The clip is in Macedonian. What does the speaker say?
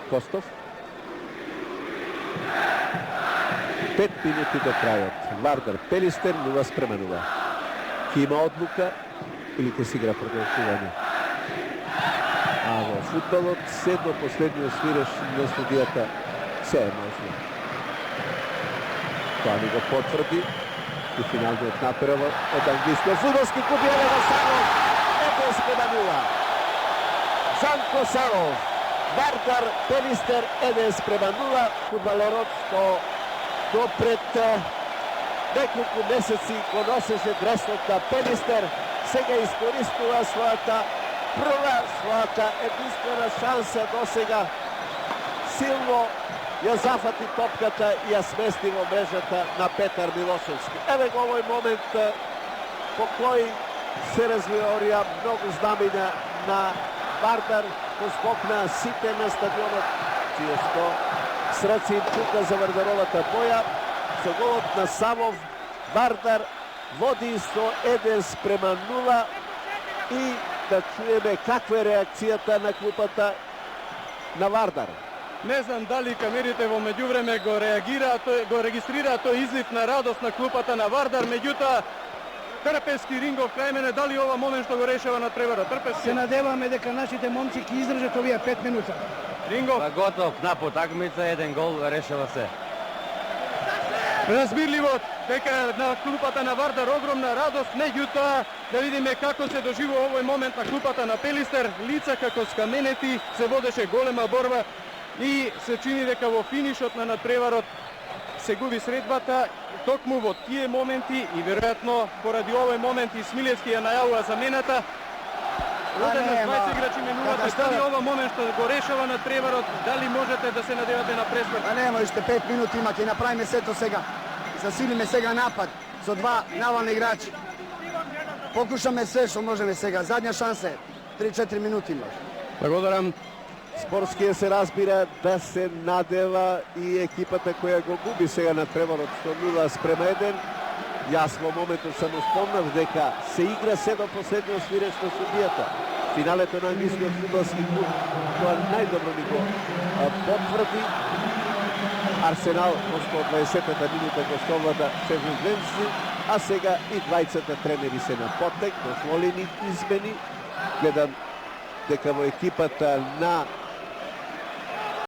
Костов. 5 минути до крајот. Вардар Пелистер 0:0. Ке има одлука или ке си игра продолжување? А во футболот се до последниот свиреш на судијата се е можно. Тоа ни го потврди и финалниот направа од англискиот фудбалски клуб Елена Саров 1:0. Жанко Саров, Вардар Пелистер 1:0. Фудбалерот што до пред неколку месеци го носеше дреснот на Пелистер, сега искористува својата единствена шанса до сега. Силно ја зафати топката и ја смести во мрежата на Петар Милошевски. Еве го овој момент по кој се развиорија многу знамења на Вардар, поскокнаа сите на стадионот, чие што срци им тука за Вардаровата боја. Со голот на Савов, Вардар води со 1:0 и да чуеме каква е реакцијата на клупата на Вардар. Не знам дали камерите во меѓувреме го регистрираат тој излив на радост на клупата на Вардар, меѓутоа Трпески Рингов крај мене, дали ова момент што го решава на Треварот? Трпески. Се надеваме дека нашите момци ќе издржат овие 5 минути. Рингов. Па готов, на потакмица, еден гол, решава се. Разбирливо дека на клупата на Вардар огромна радост, меѓутоа да видиме како се доживува овој момент на клупата на Пелистер. Лица како скаменети, се водеше голема борба и се чини дека во финишот на надпреварот се губи средбата токму во тие моменти и веројатно поради овој момент и Смилевски ја најавува замената. Одеднаш 20 играчи менувате, дали ова момент што го решава надпреварот, дали можете да се надевате на пресврт? А нема, уште 5 минути има, ќе направиме сето сега. Засилиме сега напад со 2 навални играчи. Покушаме се што можеме сега. Задња шанса е. 3-4 минути има. Благодарам. Спорскиот се разбира да се надева и екипата која го губи сега надпреварот со 0:1. Јас во моментот само спомнав дека се игра се до последниот свиреш на судијата. Финалето на англискиот фудбалски клуб тоа најдобро ни го потврди. Арсенал во 120-та минута го совлада Шефилдвенци, а сега и двајцата тренери се на потек, дозволени измени. Гледам дека во екипата на